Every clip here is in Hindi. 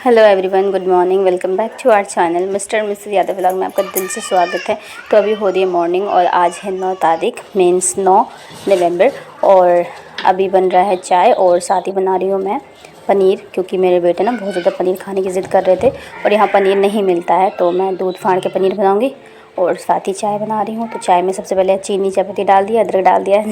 Hello everyone, good morning. Welcome back to our channel mister missus Yadav vlog में आपका दिल से स्वागत है। तो अभी हो रही है मॉर्निंग और आज है 9 तारीख मीन्स 9 नवंबर और अभी बन रहा है चाय और साथ ही बना रही हूँ मैं पनीर, क्योंकि मेरे बेटे ना बहुत ज़्यादा पनीर खाने की ज़िद कर रहे थे और यहाँ पनीर नहीं मिलता है, तो मैं दूध फाड़ के पनीर बनाऊँगी और साथ ही चाय बना रही हूँ। तो चाय में सबसे पहले चीनी चायपत्ती डाल दिया, अदरक डाल दिया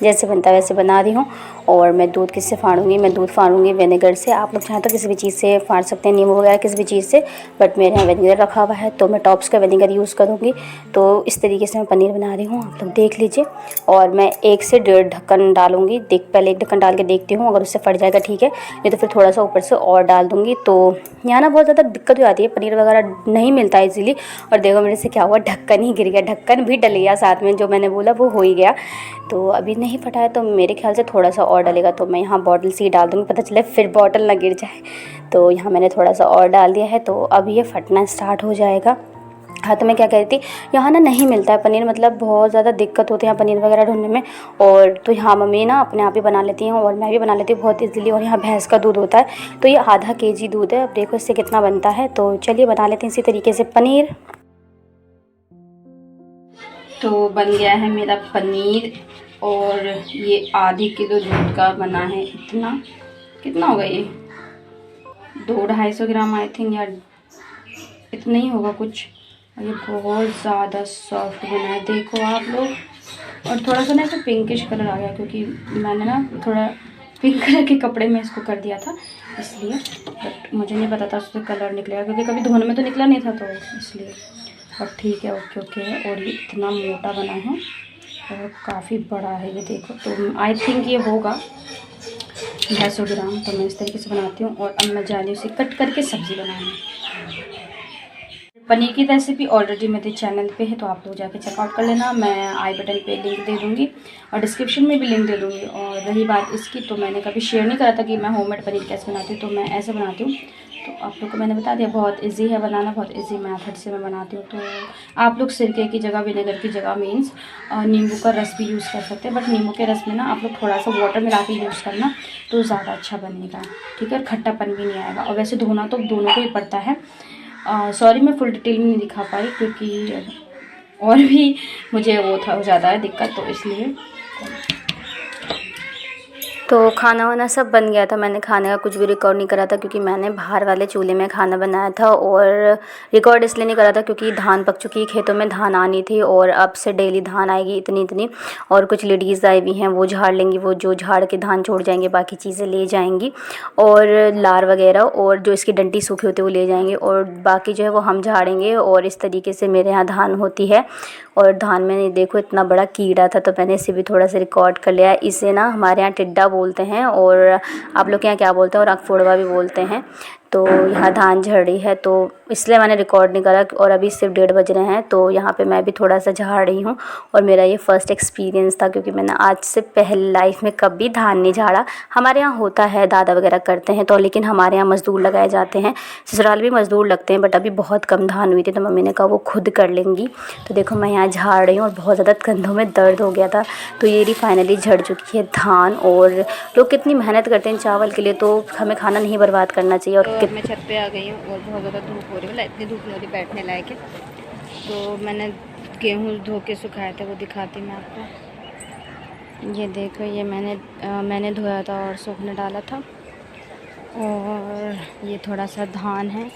जैसे बनता है वैसे बना रही हूँ। और मैं दूध किससे फाड़ूंगी? मैं दूध फाड़ूंगी विनेगर से। आप लोग चाहें तो किसी भी चीज़ से फाड़ सकते हैं, नींबू वगैरह किसी भी चीज़ से, बट मेरे यहाँ विनेगर रखा हुआ है तो मैं टॉप्स का विनेगर यूज़ करूँगी। तो इस तरीके से मैं पनीर बना रही हूँ, आप लोग देख लीजिए। और मैं 1 से 1.5 ढक्कन डालूँगी। पहले 1 ढक्कन डाल के देखती हूँ, अगर उससे फट जाएगा ठीक है, नहीं तो फिर थोड़ा सा ऊपर से और डाल दूँगी। तो यहाँ ना बहुत ज़्यादा दिक्कत हो जाती है, पनीर वगैरह नहीं मिलता है इजीली। और देखो मेरे से क्या हुआ, ढक्कन ही गिर गया, ढक्कन भी डल गया साथ में, जो मैंने बोला वो हो ही गया। तो अभी नहीं फटा है, तो मेरे ख्याल से थोड़ा सा और डलेगा। तो मैं यहाँ बॉटल से ही डाल दूँगी, पता चले फिर बॉटल ना गिर जाए। तो यहाँ मैंने थोड़ा सा और डाल दिया है, तो अब ये फटना स्टार्ट हो जाएगा। हाँ, तो मैं क्या कह रही थी, यहाँ ना नहीं मिलता है पनीर, मतलब बहुत ज़्यादा दिक्कत होती है यहाँ पनीर वगैरह ढूंढने में। और तो यहाँ मम्मी ना अपने आप ही बना लेती हैं और मैं भी बना लेती हूँ बहुत इजीली। और यहाँ भैंस का दूध होता है, तो ये आधा केजी दूध है। अब देखो इससे कितना बनता है, तो चलिए बना लेते हैं इसी तरीके से पनीर। तो बन गया है मेरा पनीर और ये आधी किलो दूध का बना है। इतना कितना होगा ये, 200-250 ग्राम आई थिंक, या इतना ही होगा कुछ। और ये बहुत ज़्यादा सॉफ्ट बना है, देखो आप लोग। और थोड़ा सा ना ऐसा पिंकिश कलर आ गया, क्योंकि मैंने ना थोड़ा पिंक कलर के कपड़े में इसको कर दिया था इसलिए, बट मुझे नहीं पता था उससे कलर निकलेगा, क्योंकि कभी धोने में तो निकला नहीं था, तो इसलिए। और ठीक है, ओके ओके है। और ये इतना मोटा बना है और काफ़ी बड़ा है, ये देखो। तो आई थिंक ये होगा 250 ग्राम। तो मैं इस तरीके से बनाती हूँ। और अब मैं जा रही हूँ उसे कट करके सब्ज़ी बनाने। पनीर की रेसिपी ऑलरेडी मेरे चैनल पे है, तो आप लोग जाके चेकआउट कर लेना। मैं आई बटन पे लिंक दे दूँगी और डिस्क्रिप्शन में भी लिंक दे दूँगी। और रही बात इसकी, तो मैंने कभी शेयर नहीं करा था कि मैं होममेड पनीर कैसे बनाती हूँ, तो मैं ऐसे बनाती हूँ। तो आप लोग को मैंने बता दिया, बहुत इजी है बनाना, बहुत इजी मेथड से मैं बनाती हूँ। तो आप लोग सिरके की जगह, विनेगर की जगह मीन्स नींबू का रस भी यूज़ कर सकते हैं, बट नींबू के रस में ना आप लोग थोड़ा सा वाटर मिला के यूज़ करना, तो ज़्यादा अच्छा बनेगा, ठीक है। और खट्टापन भी नहीं आएगा। और वैसे धोना तो दोनों को ही पड़ता है। सॉरी मैं फुल डिटेल में नहीं दिखा पाई, क्योंकि और भी मुझे वो था, हो जाता है दिक्कत, तो इसलिए। तो खाना वाना सब बन गया था। मैंने खाने का कुछ भी रिकॉर्ड नहीं करा था, क्योंकि मैंने बाहर वाले चूल्हे में खाना बनाया था। और रिकॉर्ड इसलिए नहीं करा था क्योंकि धान पक चुकी है, खेतों में धान आनी थी और अब से डेली धान आएगी इतनी इतनी। और कुछ लेडीज़ आई हुई हैं, वो झाड़ लेंगी, वो जो झाड़ के धान छोड़ जाएंगे, बाकी चीज़ें ले जाएंगी। और लार वगैरह और जो इसकी डंटी सूखी होती है वो ले जाएंगे, और बाकी जो है वो हम झाड़ेंगे। और इस तरीके से मेरे यहाँ धान होती है। और धान में देखो इतना बड़ा कीड़ा था, तो मैंने इसे भी थोड़ा सा रिकॉर्ड कर लिया। इसे ना हमारे यहाँ टिड्डा बोलते हैं, और आप लोग के यहाँ क्या बोलते हैं, और अकफोड़वा भी बोलते हैं। तो यहाँ धान झड़ रही है, तो इसलिए मैंने रिकॉर्ड नहीं करा। और अभी सिर्फ 1:30 बज रहे हैं, तो यहाँ पे मैं भी थोड़ा सा झाड़ रही हूँ। और मेरा ये फ़र्स्ट एक्सपीरियंस था, क्योंकि मैंने आज से पहले लाइफ में कभी धान नहीं झाड़ा। हमारे यहाँ होता है, दादा वगैरह करते हैं, तो लेकिन हमारे यहाँ मज़दूर लगाए जाते हैं, ससुराल भी मज़दूर लगते हैं, बट अभी बहुत कम धान हुई थी, तो मम्मी ने कहा वो खुद कर लेंगी। तो देखो मैं यहाँ झाड़ रही हूँ और बहुत ज़्यादा कंधों में दर्द हो गया था। तो ये फाइनली झड़ चुकी है धान। और लोग कितनी मेहनत करते हैं चावल के लिए, तो हमें खाना नहीं बर्बाद करना चाहिए। और मैं छत पे आ गई हूँ और बहुत ज़्यादा धूप हो रही है, इतनी धूप नहीं हो रही बैठने लायक है। तो मैंने गेहूँ धो के सुखाए थे, वो दिखाती मैं आपको। ये देखो, ये मैंने धोया था और सूखने डाला था। और ये थोड़ा सा धान है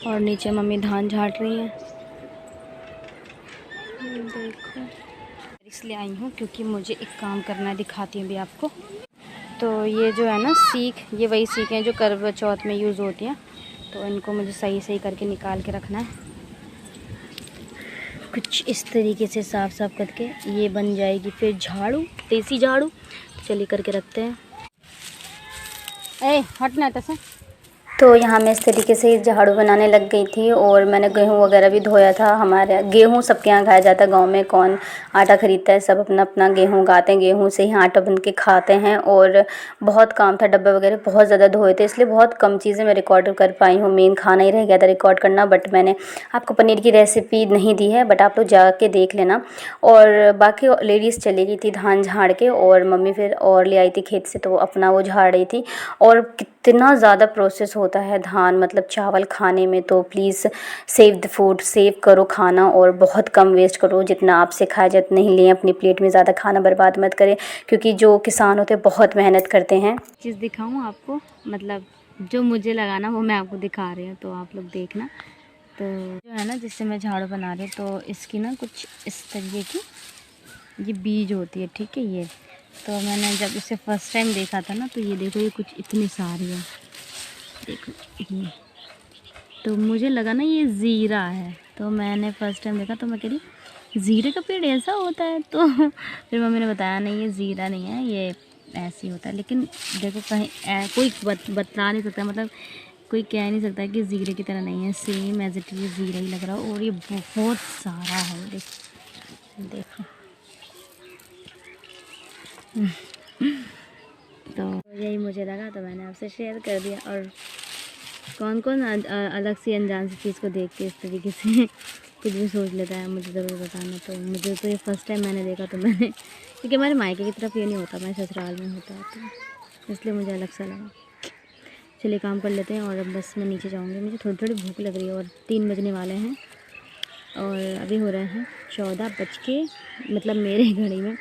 और नीचे मम्मी धान झाड़ रही हैं, देखो। इसलिए आई हूँ क्योंकि मुझे एक काम करना है, दिखाती हूँ भी आपको। तो ये जो है ना सीख, ये वही सीख हैं जो करवा चौथ में यूज़ होती हैं। तो इनको मुझे सही सही करके निकाल के रखना है, कुछ इस तरीके से साफ साफ करके ये बन जाएगी फिर झाड़ू, देसी झाड़ू। तो चलिए करके रखते हैं। हटना तैसे। तो यहाँ मैं इस तरीके से झाड़ू बनाने लग गई थी। और मैंने गेहूँ वगैरह भी धोया था। हमारे गेहूँ सबके यहाँ खाया जाता है, गांव में कौन आटा ख़रीदता है, सब अपना अपना गेहूँ उगाते हैं, गेहूँ से ही आटा बन के खाते हैं। और बहुत काम था, डब्बे वगैरह बहुत ज़्यादा धोए थे, इसलिए बहुत कम चीज़ें मैं रिकॉर्ड कर पाई हूँ। मेन खाना ही रह गया था रिकॉर्ड करना, बट मैंने आपको पनीर की रेसिपी नहीं दी है, बट आप लोग जाके देख लेना। और बाकी लेडीज़ चली गई थी धान झाड़ के, और मम्मी फिर और ले आई थी खेत से, तो वो अपना वो झाड़ रही थी। और इतना ज़्यादा प्रोसेस होता है धान मतलब चावल खाने में, तो please save the food, save करो खाना और बहुत कम वेस्ट करो। जितना आपसे खाया जाए उतना ही लें, अपनी प्लेट में ज़्यादा खाना बर्बाद मत करें, क्योंकि जो किसान होते हैं बहुत मेहनत करते हैं। चीज़ दिखाऊँ आपको, मतलब जो मुझे लगाना वो मैं आपको दिखा रही हूँ, तो आप लोग देखना। तो जो है ना जिससे मैं झाड़ू बना रही हूँ, तो इसकी ना कुछ इस तरीके की ये बीज होती है, ठीक है। ये तो मैंने जब इसे फर्स्ट टाइम देखा था ना, तो ये देखो ये कुछ इतनी सारी है, देखो ये। तो मुझे लगा ना ये ज़ीरा है, तो मैंने फ़र्स्ट टाइम देखा तो मैं कह रही ज़ीरे का पेड़ ऐसा होता है, तो फिर मम्मी ने बताया नहीं ये ज़ीरा नहीं है, ये ऐसे ही होता है। लेकिन देखो कहीं कोई बता नहीं सकता, मतलब कोई कह नहीं सकता कि ज़ीरे की तरह नहीं है, सेम एज इट इज़ ज़ीरा ही लग रहा हो। और ये बहुत सारा है, देखो तो यही मुझे लगा, तो मैंने आपसे शेयर कर दिया। और कौन कौन अलग सी अनजान सी चीज़ को देख के इस तरीके से कुछ भी सोच लेता है, मुझे ज़रूर बताना। तो मुझे तो ये फ़र्स्ट टाइम मैंने देखा, तो मैंने, क्योंकि हमारे मायके की तरफ ये नहीं होता, मैं ससुराल में होता है, तो इसलिए मुझे अलग सा लगा। चलिए काम कर लेते हैं, और अब बस मैं नीचे जाऊँगी, मुझे थोड़ी थोड़ी भूख लग रही है। और 3 बजने वाले हैं, और अभी हो रहे हैं 14 बज के, मतलब मेरे घड़ी में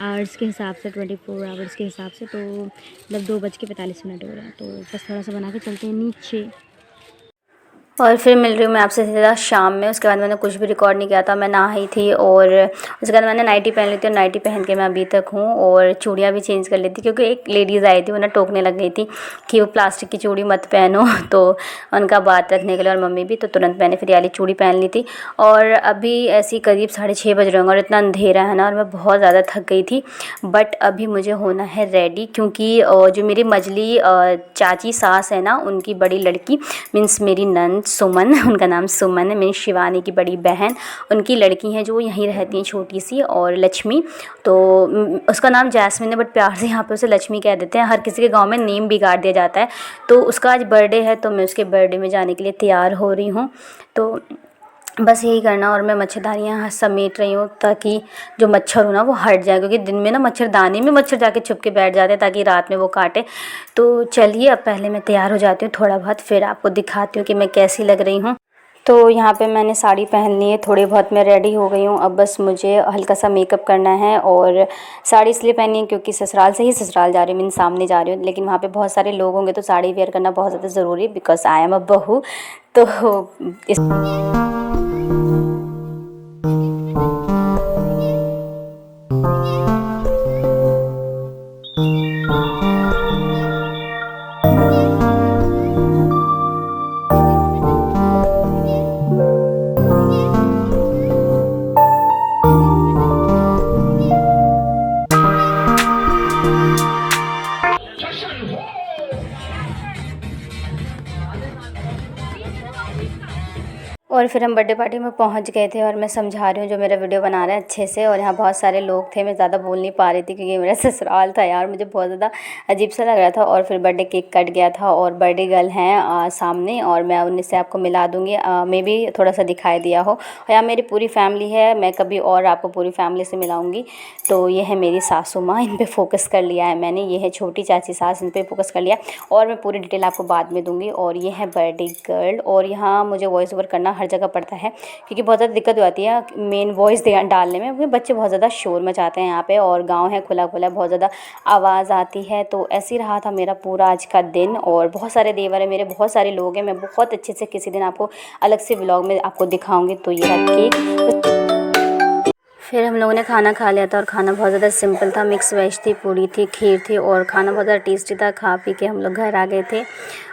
आवर्स के हिसाब से 24 आवर्स के हिसाब से, तो मतलब 2:45 हो रहे हैं। तो बस थोड़ा सा बना के चलते हैं नीचे। और फिर मिल रही हूँ मैं आपसे सीधा शाम में। उसके बाद मैंने कुछ भी रिकॉर्ड नहीं किया था, मैं नहाई थी, और उसके बाद मैंने नाइटी पहन ली थी, और नाइटी पहन के मैं अभी तक हूँ। और चूड़ियाँ भी चेंज कर ली थी, क्योंकि एक लेडीज़ आई थी, वो ना टोकने लग गई थी कि वो प्लास्टिक की चूड़ी मत पहनो, तो उनका बात रखने के लिए, और मम्मी भी, तो तुरंत मैंने फिर वाली चूड़ी पहन ली थी। और अभी ऐसी करीब 6:30 बज रहे होंगे, और इतना अंधेरा है ना, और मैं बहुत ज़्यादा थक गई थी। बट अभी मुझे होना है रेडी, क्योंकि जो मेरी मजली चाची सास है ना, उनकी बड़ी लड़की मीन्स मेरी नंद सुमन, उनका नाम सुमन है, मेरी शिवानी की बड़ी बहन, उनकी लड़की हैं जो यहीं रहती हैं छोटी सी, और लक्ष्मी। तो उसका नाम जैस्मिन है, बट प्यार से यहाँ पे उसे लक्ष्मी कह देते हैं। हर किसी के गांव में नेम बिगाड़ दिया जाता है। तो उसका आज बर्थडे है, तो मैं उसके बर्थडे में जाने के लिए तैयार हो रही हूँ। तो बस यही करना। और मैं मच्छरदानियाँ समेट रही हूँ, ताकि जो मच्छर हो ना वो हट जाए, क्योंकि दिन में ना मच्छरदानी में मच्छर जाके छुप के बैठ जाते हैं, ताकि रात में वो काटे। तो चलिए अब पहले मैं तैयार हो जाती हूँ थोड़ा बहुत, फिर आपको दिखाती हूँ कि मैं कैसी लग रही हूँ। तो यहाँ पे मैंने साड़ी पहन ली है, थोड़ी बहुत मैं रेडी हो गई हूँ। अब बस मुझे हल्का सा मेकअप करना है। और साड़ी इसलिए पहनी है क्योंकि ससुराल से ही ससुराल जा रही हूँ, मीन सामने जा रही हूँ, लेकिन वहाँ पे बहुत सारे लोग होंगे, तो साड़ी वेयर करना बहुत ज़्यादा ज़रूरी है, बिकॉज आई एम अ बहू। तो इस और फिर हम बर्थडे पार्टी में पहुंच गए थे, और मैं समझा रही हूँ जो मेरा वीडियो बना रहा है अच्छे से। और यहाँ बहुत सारे लोग थे, मैं ज़्यादा बोल नहीं पा रही थी, क्योंकि मेरा ससुराल था यार, मुझे बहुत ज़्यादा अजीब सा लग रहा था। और फिर बर्थडे केक कट गया था, और बर्थडे गर्ल हैं सामने, और मैं उनसे आपको मिला दूँगी, मे भी थोड़ा सा दिखाई दिया हो। और यहाँ मेरी पूरी फैमिली है, मैं कभी और आपको पूरी फैमिली से मिलाऊँगी। तो ये है मेरी सासू माँ, इन पर फोकस कर लिया है मैंने। ये है छोटी चाची सास, इन पर फोकस कर लिया, और मैं पूरी डिटेल आपको बाद में दूँगी। और ये है बर्थडे गर्ल। और यहाँ मुझे वॉइस ओवर करना हर जगह पड़ता है, क्योंकि बहुत ज़्यादा दिक्कत हो जाती है मेन वॉइस डालने में, क्योंकि बच्चे बहुत ज़्यादा शोर मचाते हैं यहाँ पे, और गांव है खुला खुला, बहुत ज़्यादा आवाज़ आती है। तो ऐसे ही रहा था मेरा पूरा आज का दिन। और बहुत सारे देवर हैं मेरे, बहुत सारे लोग हैं, मैं बहुत अच्छे से किसी दिन आपको अलग से व्लॉग में आपको दिखाऊँगी। तो ये रहा केक। फिर हम लोगों ने खाना खा लिया था, और खाना बहुत ज़्यादा सिंपल था, मिक्स वेज थी, पूड़ी थी, खीर थी, और खाना बहुत ज़्यादा टेस्टी था। खा पी के हम लोग घर आ गए थे।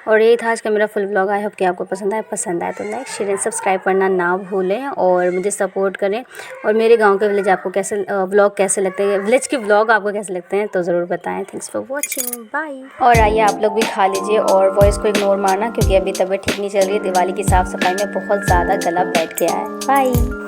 और यही था आज का मेरा फुल व्लॉग। आई होप कि आपको पसंद आए तो लाइक शेयर एंड सब्सक्राइब करना ना भूलें, और मुझे सपोर्ट करें। और मेरे गांव के विलेज आपको कैसे व्लॉग कैसे लगते हैं, विलेज के व्लॉग आपको कैसे लगते हैं, तो ज़रूर बताएं। Thanks for watching, bye. और आइए आप लोग भी खा लीजिए, और वॉइस को इग्नोर मारना, क्योंकि अभी तबीयत ठीक नहीं चल रही है। दिवाली की साफ़ सफाई में बहुत ज़्यादा गला बैठ गया है। बाय।